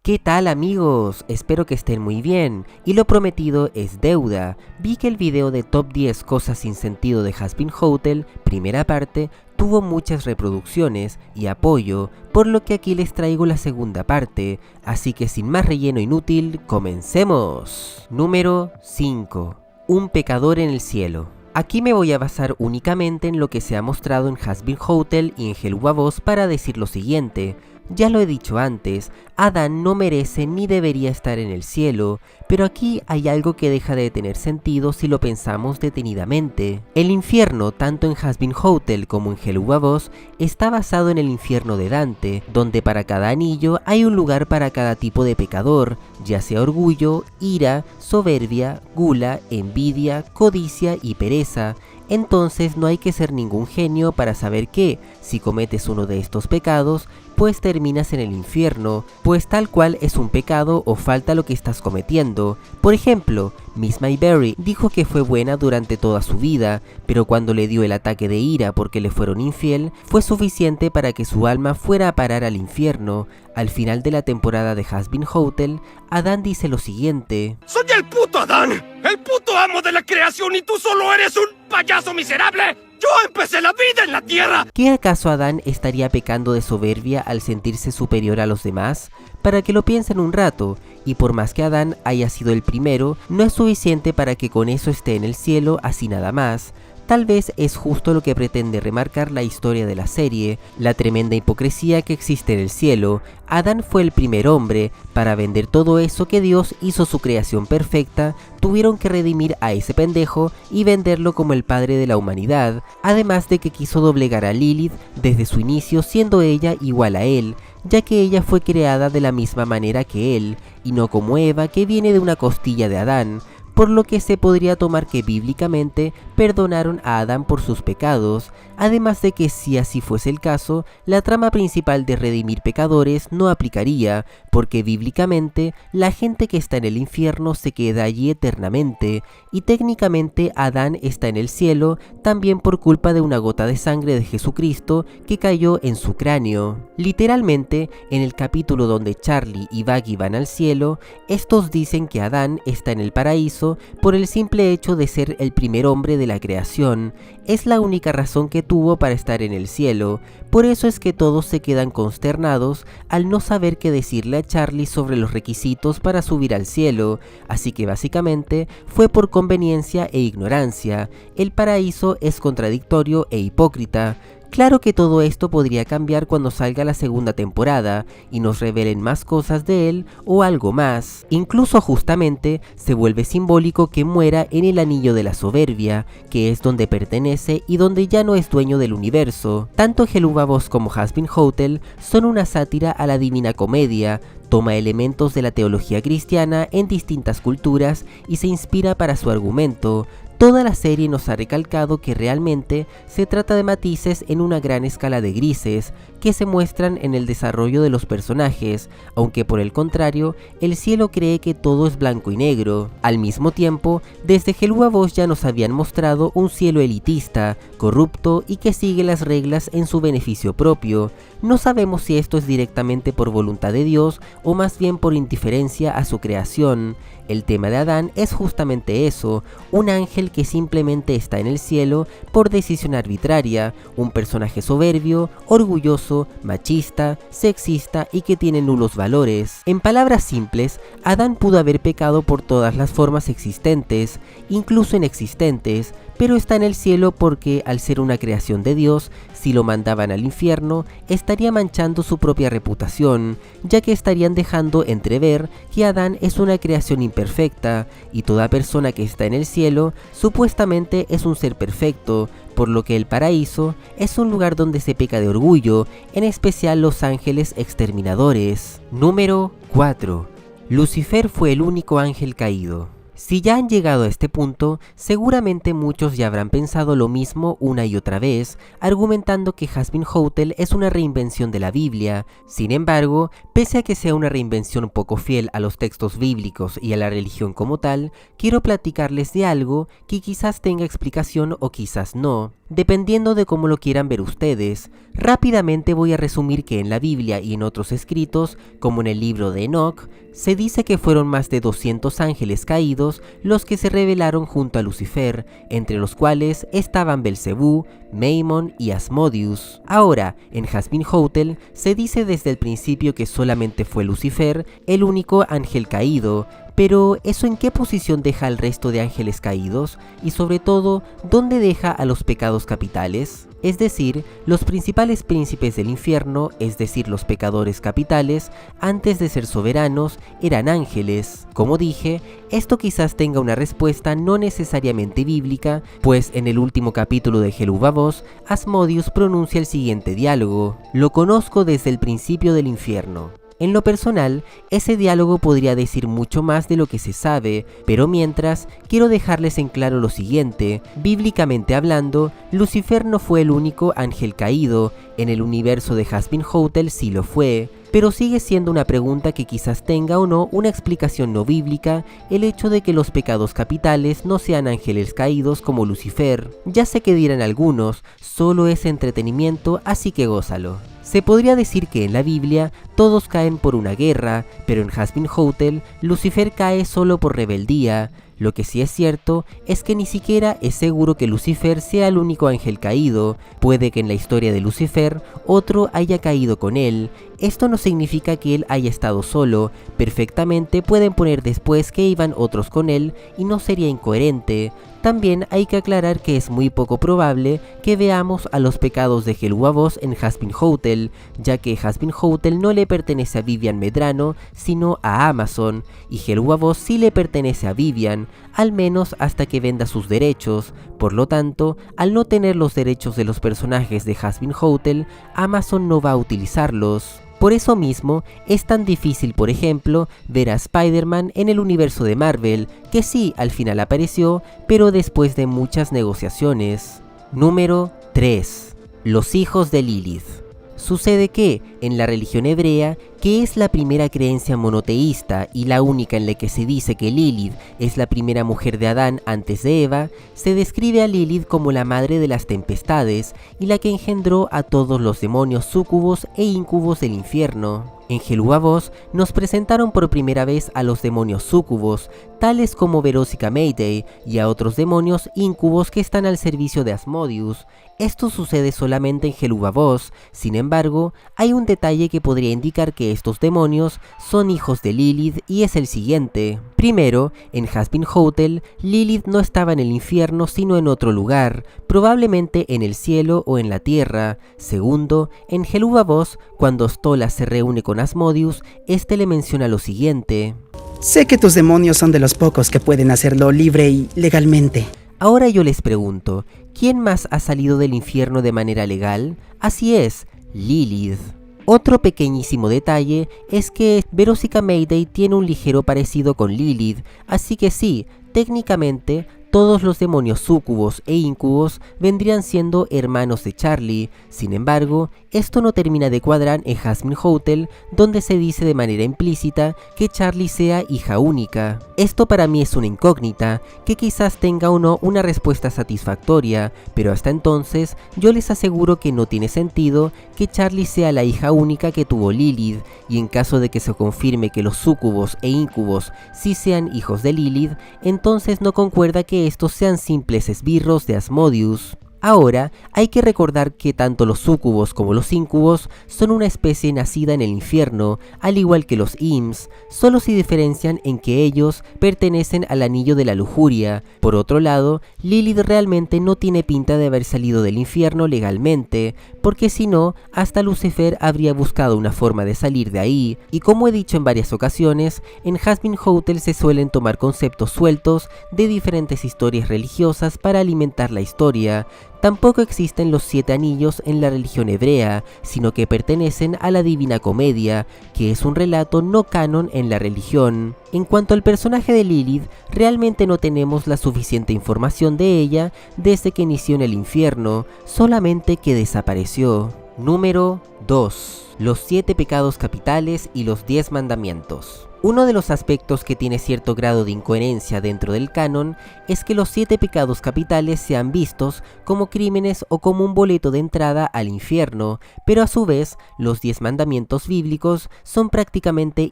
¿Qué tal amigos? Espero que estén muy bien, y lo prometido es deuda. Vi que el video de Top 10 cosas sin sentido de Hazbin Hotel, primera parte, tuvo muchas reproducciones y apoyo, por lo que aquí les traigo la segunda parte, así que sin más relleno inútil, comencemos. Número 5. Un pecador en el cielo. Aquí me voy a basar únicamente en lo que se ha mostrado en Hazbin Hotel y en Helluva Boss para decir lo siguiente. Ya lo he dicho antes, Adán no merece ni debería estar en el cielo, pero aquí hay algo que deja de tener sentido si lo pensamos detenidamente. El infierno, tanto en Hazbin Hotel como en Helluva Boss, está basado en el infierno de Dante, donde para cada anillo hay un lugar para cada tipo de pecador, ya sea orgullo, ira, soberbia, gula, envidia, codicia y pereza. Entonces no hay que ser ningún genio para saber que, si cometes uno de estos pecados, pues terminas en el infierno, pues tal cual es un pecado o falta lo que estás cometiendo. Por ejemplo, Miss Mayberry dijo que fue buena durante toda su vida, pero cuando le dio el ataque de ira porque le fueron infiel, fue suficiente para que su alma fuera a parar al infierno. Al final de la temporada de Hazbin Hotel, Adán dice lo siguiente: ¡Soy el puto Adán! ¡El puto amo de la creación y tú solo eres un payaso miserable! ¡Yo empecé la vida en la tierra! ¿Qué acaso Adán estaría pecando de soberbia al sentirse superior a los demás? Para que lo piensen un rato, y por más que Adán haya sido el primero, no es suficiente para que con eso esté en el cielo así nada más. Tal vez es justo lo que pretende remarcar la historia de la serie, la tremenda hipocresía que existe en el cielo. Adán fue el primer hombre, para vender todo eso que Dios hizo su creación perfecta, tuvieron que redimir a ese pendejo y venderlo como el padre de la humanidad, además de que quiso doblegar a Lilith desde su inicio siendo ella igual a él, ya que ella fue creada de la misma manera que él, y no como Eva que viene de una costilla de Adán. Por lo que se podría tomar que bíblicamente perdonaron a Adán por sus pecados, además de que si así fuese el caso, la trama principal de redimir pecadores no aplicaría, porque bíblicamente la gente que está en el infierno se queda allí eternamente, y técnicamente Adán está en el cielo también por culpa de una gota de sangre de Jesucristo que cayó en su cráneo. Literalmente, en el capítulo donde Charlie y Baggy van al cielo, estos dicen que Adán está en el paraíso por el simple hecho de ser el primer hombre de la creación. Es la única razón que tuvo para estar en el cielo, por eso es que todos se quedan consternados al no saber qué decirle a Charlie sobre los requisitos para subir al cielo, así que básicamente fue por conveniencia e ignorancia. El paraíso es contradictorio e hipócrita. Claro que todo esto podría cambiar cuando salga la segunda temporada y nos revelen más cosas de él o algo más. Incluso justamente se vuelve simbólico que muera en el anillo de la soberbia, que es donde pertenece y donde ya no es dueño del universo. Tanto Helluva Boss como Hazbin Hotel son una sátira a la Divina Comedia, toma elementos de la teología cristiana en distintas culturas y se inspira para su argumento. Toda la serie nos ha recalcado que realmente se trata de matices en una gran escala de grises que se muestran en el desarrollo de los personajes, aunque por el contrario, el cielo cree que todo es blanco y negro. Al mismo tiempo, desde Helluva Boss ya nos habían mostrado un cielo elitista, corrupto y que sigue las reglas en su beneficio propio. No sabemos si esto es directamente por voluntad de Dios o más bien por indiferencia a su creación. El tema de Adán es justamente eso, un ángel que simplemente está en el cielo por decisión arbitraria, un personaje soberbio, orgulloso, machista, sexista y que tiene nulos valores. En palabras simples, Adán pudo haber pecado por todas las formas existentes, incluso inexistentes, pero está en el cielo porque, al ser una creación de Dios, si lo mandaban al infierno, estaría manchando su propia reputación, ya que estarían dejando entrever que Adán es una creación imperfecta, y toda persona que está en el cielo, supuestamente es un ser perfecto, por lo que el paraíso es un lugar donde se peca de orgullo, en especial los ángeles exterminadores. Número 4. Lucifer fue el único ángel caído. Si ya han llegado a este punto, seguramente muchos ya habrán pensado lo mismo una y otra vez, argumentando que Hazbin Hotel es una reinvención de la Biblia. Sin embargo, pese a que sea una reinvención poco fiel a los textos bíblicos y a la religión como tal, quiero platicarles de algo que quizás tenga explicación o quizás no, dependiendo de cómo lo quieran ver ustedes. Rápidamente voy a resumir que en la Biblia y en otros escritos, como en el libro de Enoch, se dice que fueron más de 200 ángeles caídos los que se rebelaron junto a Lucifer, entre los cuales estaban Belcebú, Maimón y Asmodeus. Ahora, en Hazbin Hotel se dice desde el principio que solamente fue Lucifer el único ángel caído, pero ¿eso en qué posición deja al resto de ángeles caídos? Y sobre todo, ¿dónde deja a los pecados capitales? Es decir, los principales príncipes del infierno, es decir, los pecadores capitales, antes de ser soberanos, eran ángeles. Como dije, esto quizás tenga una respuesta no necesariamente bíblica, pues en el último capítulo de Helubavos, Asmodeus pronuncia el siguiente diálogo: "Lo conozco desde el principio del infierno". En lo personal, ese diálogo podría decir mucho más de lo que se sabe, pero mientras, quiero dejarles en claro lo siguiente: bíblicamente hablando, Lucifer no fue el único ángel caído, en el universo de Hazbin Hotel sí lo fue, pero sigue siendo una pregunta que quizás tenga o no una explicación no bíblica el hecho de que los pecados capitales no sean ángeles caídos como Lucifer. Ya sé que dirán algunos, solo es entretenimiento, así que gózalo. Se podría decir que en la Biblia todos caen por una guerra, pero en Hazbin Hotel Lucifer cae solo por rebeldía. Lo que sí es cierto es que ni siquiera es seguro que Lucifer sea el único ángel caído. Puede que en la historia de Lucifer otro haya caído con él. Esto no significa que él haya estado solo, perfectamente pueden poner después que iban otros con él y no sería incoherente. También hay que aclarar que es muy poco probable que veamos a los pecados de Helubavos en Hazbin Hotel, ya que Hazbin Hotel no le pertenece a Vivian Medrano, sino a Amazon, y Helubavos sí le pertenece a Vivian, al menos hasta que venda sus derechos. Por lo tanto, al no tener los derechos de los personajes de Hazbin Hotel, Amazon no va a utilizarlos. Por eso mismo, es tan difícil, por ejemplo, ver a Spider-Man en el universo de Marvel, que sí, al final apareció, pero después de muchas negociaciones. Número 3. Los hijos de Lilith. Sucede que, en la religión hebrea, que es la primera creencia monoteísta y la única en la que se dice que Lilith es la primera mujer de Adán antes de Eva, se describe a Lilith como la madre de las tempestades y la que engendró a todos los demonios súcubos e íncubos del infierno. En Helubavos nos presentaron por primera vez a los demonios súcubos, tales como Verósica Mayday, y a otros demonios íncubos que están al servicio de Asmodeus. Esto sucede solamente en Helubavos. Sin embargo, hay un detalle que podría indicar que estos demonios son hijos de Lilith y es el siguiente. Primero, en Hazbin Hotel, Lilith no estaba en el infierno sino en otro lugar, probablemente en el cielo o en la tierra. Segundo, en Helubavos, cuando Stola se reúne con Asmodeus, este le menciona lo siguiente: sé que tus demonios son de los pocos que pueden hacerlo libre y legalmente. Ahora yo les pregunto, ¿quién más ha salido del infierno de manera legal? Así es, Lilith. Otro pequeñísimo detalle es que Verósica Mayday tiene un ligero parecido con Lilith, así que sí, técnicamente todos los demonios súcubos e íncubos vendrían siendo hermanos de Charlie. Sin embargo, esto no termina de cuadrar en Hazbin Hotel, donde se dice de manera implícita que Charlie sea hija única. Esto para mí es una incógnita, que quizás tenga o no una respuesta satisfactoria, pero hasta entonces yo les aseguro que no tiene sentido que Charlie sea la hija única que tuvo Lilith, y en caso de que se confirme que los súcubos e íncubos sí sean hijos de Lilith, entonces no concuerda que estos sean simples esbirros de Asmodeus. Ahora, hay que recordar que tanto los súcubos como los íncubos son una especie nacida en el infierno, al igual que los imps, solo se diferencian en que ellos pertenecen al anillo de la lujuria. Por otro lado, Lilith realmente no tiene pinta de haber salido del infierno legalmente, porque si no, hasta Lucifer habría buscado una forma de salir de ahí, y como he dicho en varias ocasiones, en Hazbin Hotel se suelen tomar conceptos sueltos de diferentes historias religiosas para alimentar la historia. Tampoco existen los 7 anillos en la religión hebrea, sino que pertenecen a la Divina Comedia, que es un relato no canon en la religión. En cuanto al personaje de Lilith, realmente no tenemos la suficiente información de ella desde que inició en el infierno, solamente que desapareció. Número 2. Los 7 pecados capitales y los 10 mandamientos. Uno de los aspectos que tiene cierto grado de incoherencia dentro del canon es que los 7 pecados capitales sean vistos como crímenes o como un boleto de entrada al infierno, pero a su vez los 10 mandamientos bíblicos son prácticamente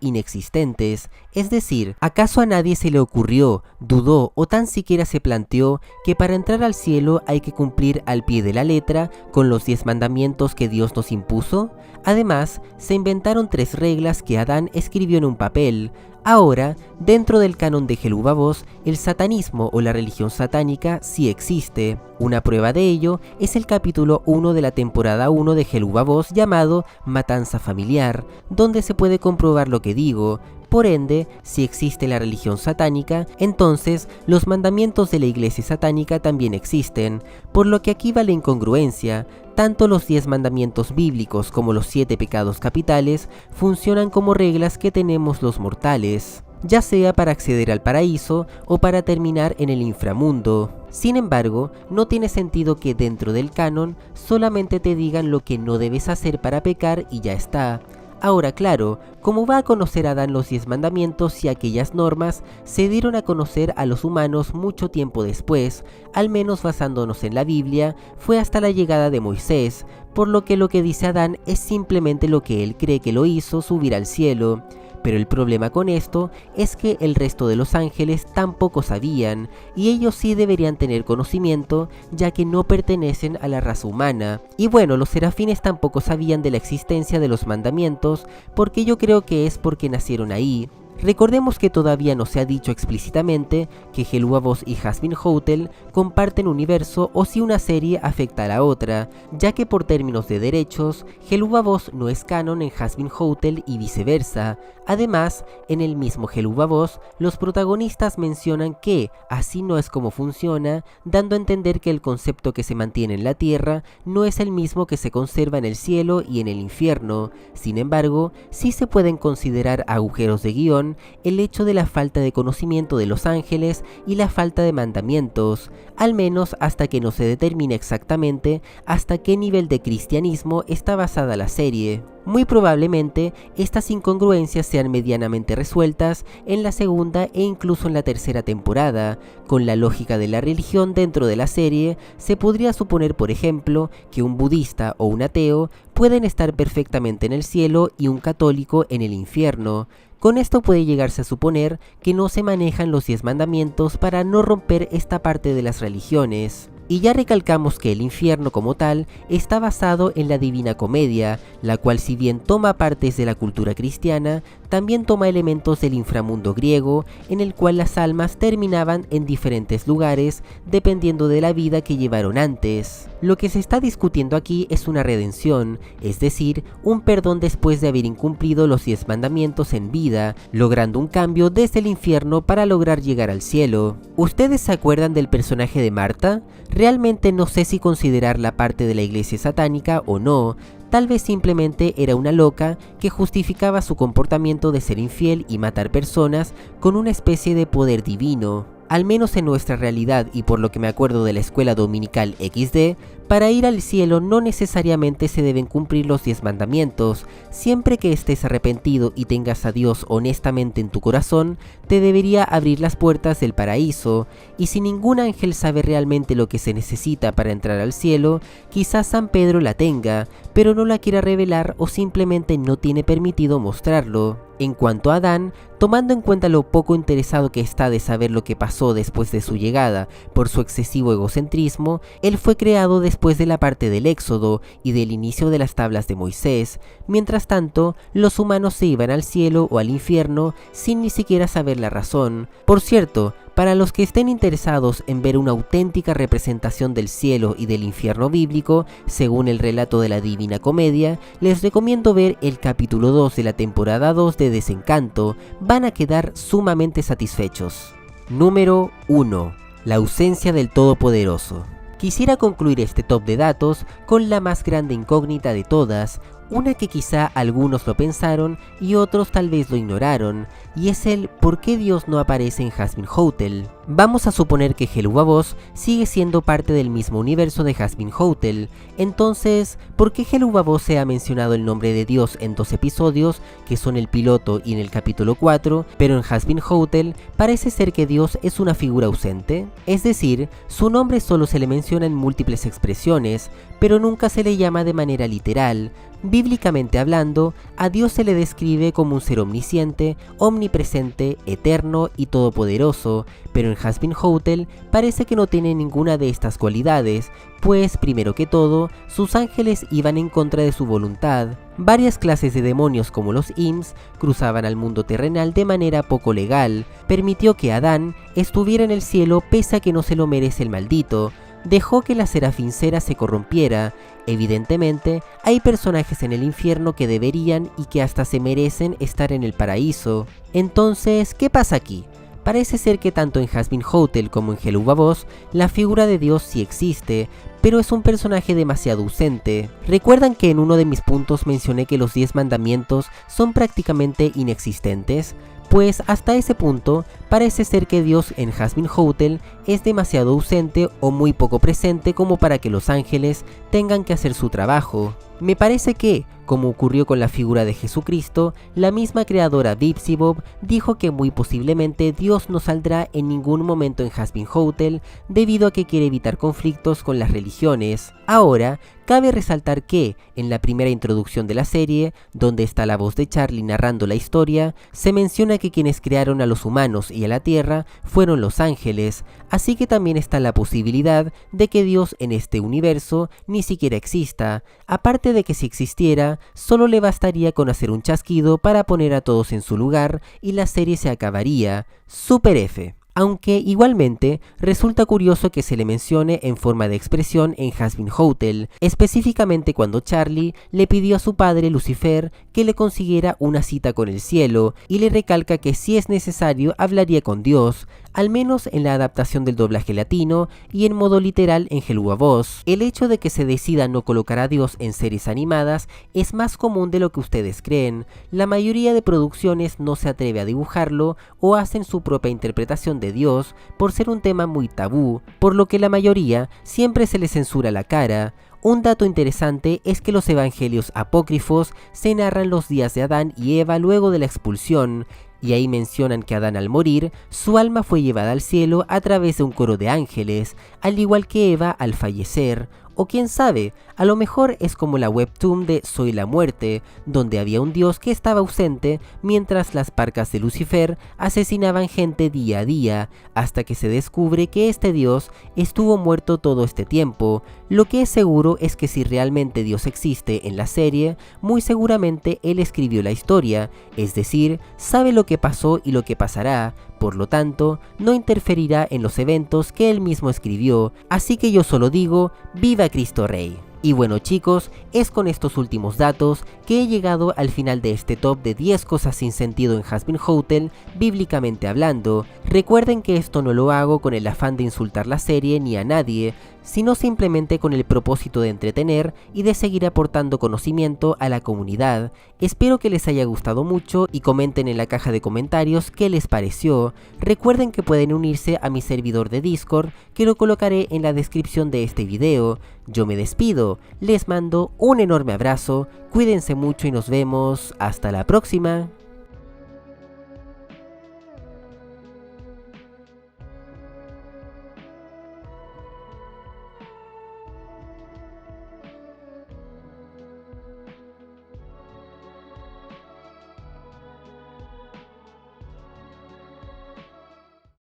inexistentes. Es decir, ¿acaso a nadie se le ocurrió, dudó o tan siquiera se planteó que para entrar al cielo hay que cumplir al pie de la letra con los 10 mandamientos que Dios nos impuso? Además, se inventaron 3 reglas que Adán escribió en un papel. Ahora, dentro del canon de Jelubavos, el satanismo o la religión satánica sí existe. Una prueba de ello es el capítulo 1 de la temporada 1 de Jelubavos llamado Matanza Familiar, donde se puede comprobar lo que digo. Por ende, si existe la religión satánica, entonces los mandamientos de la iglesia satánica también existen, por lo que aquí va la incongruencia. Tanto los 10 mandamientos bíblicos como los 7 pecados capitales funcionan como reglas que tenemos los mortales, ya sea para acceder al paraíso o para terminar en el inframundo. Sin embargo, no tiene sentido que dentro del canon solamente te digan lo que no debes hacer para pecar y ya está. Ahora claro, ¿cómo va a conocer Adán los 10 mandamientos y aquellas normas se dieron a conocer a los humanos mucho tiempo después? Al menos basándonos en la Biblia, fue hasta la llegada de Moisés, por lo que dice Adán es simplemente lo que él cree que lo hizo subir al cielo. Pero el problema con esto es que el resto de los ángeles tampoco sabían, y ellos sí deberían tener conocimiento, ya que no pertenecen a la raza humana. Y bueno, los serafines tampoco sabían de la existencia de los mandamientos, porque yo creo que es porque nacieron ahí. Recordemos que todavía no se ha dicho explícitamente que Jelubavos y Jasmine Hotel comparten universo o si una serie afecta a la otra, ya que por términos de derechos, Jelubavos no es canon en Jasmine Hotel y viceversa. Además, en el mismo Jelubavos, los protagonistas mencionan que así no es como funciona, dando a entender que el concepto que se mantiene en la Tierra no es el mismo que se conserva en el cielo y en el infierno. Sin embargo, sí se pueden considerar agujeros de guión el hecho de la falta de conocimiento de los ángeles y la falta de mandamientos, al menos hasta que no se determine exactamente hasta qué nivel de cristianismo está basada la serie. Muy probablemente estas incongruencias sean medianamente resueltas en la segunda e incluso en la tercera temporada. Con la lógica de la religión dentro de la serie, se podría suponer, por ejemplo, que un budista o un ateo pueden estar perfectamente en el cielo y un católico en el infierno. Con esto puede llegarse a suponer que no se manejan los 10 mandamientos para no romper esta parte de las religiones. Y ya recalcamos que el infierno como tal está basado en la Divina Comedia, la cual si bien toma partes de la cultura cristiana, también toma elementos del inframundo griego, en el cual las almas terminaban en diferentes lugares dependiendo de la vida que llevaron antes. Lo que se está discutiendo aquí es una redención, es decir, un perdón después de haber incumplido los 10 mandamientos en vida, logrando un cambio desde el infierno para lograr llegar al cielo. ¿Ustedes se acuerdan del personaje de Marta? Realmente no sé si considerarla parte de la iglesia satánica o no. Tal vez simplemente era una loca que justificaba su comportamiento de ser infiel y matar personas con una especie de poder divino. Al menos en nuestra realidad y por lo que me acuerdo de la escuela dominical XD, para ir al cielo no necesariamente se deben cumplir los 10 mandamientos. Siempre que estés arrepentido y tengas a Dios honestamente en tu corazón, te debería abrir las puertas del paraíso. Y si ningún ángel sabe realmente lo que se necesita para entrar al cielo, quizás San Pedro la tenga, pero no la quiera revelar o simplemente no tiene permitido mostrarlo. En cuanto a Adán, tomando en cuenta lo poco interesado que está de saber lo que pasó después de su llegada por su excesivo egocentrismo, él fue creado después de la parte del Éxodo y del inicio de las tablas de Moisés. Mientras tanto, los humanos se iban al cielo o al infierno sin ni siquiera saber la razón. Por cierto, para los que estén interesados en ver una auténtica representación del cielo y del infierno bíblico, según el relato de la Divina Comedia, les recomiendo ver el capítulo 2 de la temporada 2 de Desencanto. Van a quedar sumamente satisfechos. Número 1. La ausencia del Todopoderoso. Quisiera concluir este top de datos con la más grande incógnita de todas, una que quizá algunos lo pensaron y otros tal vez lo ignoraron, y es el ¿por qué Dios no aparece en Hazbin Hotel? Vamos a suponer que Helluva Boss sigue siendo parte del mismo universo de Hazbin Hotel, entonces, ¿por qué Helluva Boss se ha mencionado el nombre de Dios en 2 episodios, que son el piloto y en el capítulo 4, pero en Hazbin Hotel parece ser que Dios es una figura ausente? Es decir, su nombre solo se le menciona en múltiples expresiones, pero nunca se le llama de manera literal. Bíblicamente hablando, a Dios se le describe como un ser omnisciente, omnipresente, eterno y todopoderoso, pero en Hazbin Hotel parece que no tiene ninguna de estas cualidades, pues primero que todo, sus ángeles iban en contra de su voluntad. Varias clases de demonios como los Imps cruzaban al mundo terrenal de manera poco legal, permitió que Adán estuviera en el cielo pese a que no se lo merece el maldito, dejó que la serafincera se corrompiera. Evidentemente, hay personajes en el infierno que deberían y que hasta se merecen estar en el paraíso. Entonces, ¿qué pasa aquí? Parece ser que tanto en Hazbin Hotel como en Helluva Boss, la figura de Dios sí existe, pero es un personaje demasiado ausente. ¿Recuerdan que en uno de mis puntos mencioné que los 10 mandamientos son prácticamente inexistentes? Pues hasta ese punto, parece ser que Dios en Hazbin Hotel es demasiado ausente o muy poco presente como para que los ángeles tengan que hacer su trabajo. Me parece que, como ocurrió con la figura de Jesucristo, la misma creadora Vipsibob dijo que muy posiblemente Dios no saldrá en ningún momento en Hazbin Hotel debido a que quiere evitar conflictos con las religiones. Ahora, cabe resaltar que, en la primera introducción de la serie, donde está la voz de Charlie narrando la historia, se menciona que quienes crearon a los humanos y a la Tierra fueron los ángeles, así que también está la posibilidad de que Dios en este universo ni siquiera exista, aparte de que si existiera, solo le bastaría con hacer un chasquido para poner a todos en su lugar y la serie se acabaría. Super F. Aunque igualmente resulta curioso que se le mencione en forma de expresión en Hazbin Hotel, específicamente cuando Charlie le pidió a su padre Lucifer que le consiguiera una cita con el cielo y le recalca que si es necesario hablaría con Dios, al menos en la adaptación del doblaje latino y en modo literal en Helluva Boss. El hecho de que se decida no colocar a Dios en series animadas es más común de lo que ustedes creen. La mayoría de producciones no se atreve a dibujarlo o hacen su propia interpretación de Dios por ser un tema muy tabú, por lo que la mayoría siempre se le censura la cara. Un dato interesante es que los evangelios apócrifos se narran los días de Adán y Eva luego de la expulsión, y ahí mencionan que Adán al morir, su alma fue llevada al cielo a través de un coro de ángeles, al igual que Eva al fallecer. O quién sabe, a lo mejor es como la webtoon de Soy la Muerte, donde había un dios que estaba ausente mientras las parcas de Lucifer asesinaban gente día a día, hasta que se descubre que este dios estuvo muerto todo este tiempo. Lo que es seguro es que si realmente Dios existe en la serie, muy seguramente él escribió la historia, es decir, sabe lo que pasó y lo que pasará. Por lo tanto, no interferirá en los eventos que él mismo escribió, así que yo solo digo, ¡viva Cristo Rey! Y bueno chicos, es con estos últimos datos que he llegado al final de este top de 10 cosas sin sentido en Hazbin Hotel, bíblicamente hablando. Recuerden que esto no lo hago con el afán de insultar la serie ni a nadie, sino simplemente con el propósito de entretener y de seguir aportando conocimiento a la comunidad. Espero que les haya gustado mucho y comenten en la caja de comentarios qué les pareció. Recuerden que pueden unirse a mi servidor de Discord, que lo colocaré en la descripción de este video. Yo me despido, les mando un enorme abrazo, cuídense mucho y nos vemos hasta la próxima.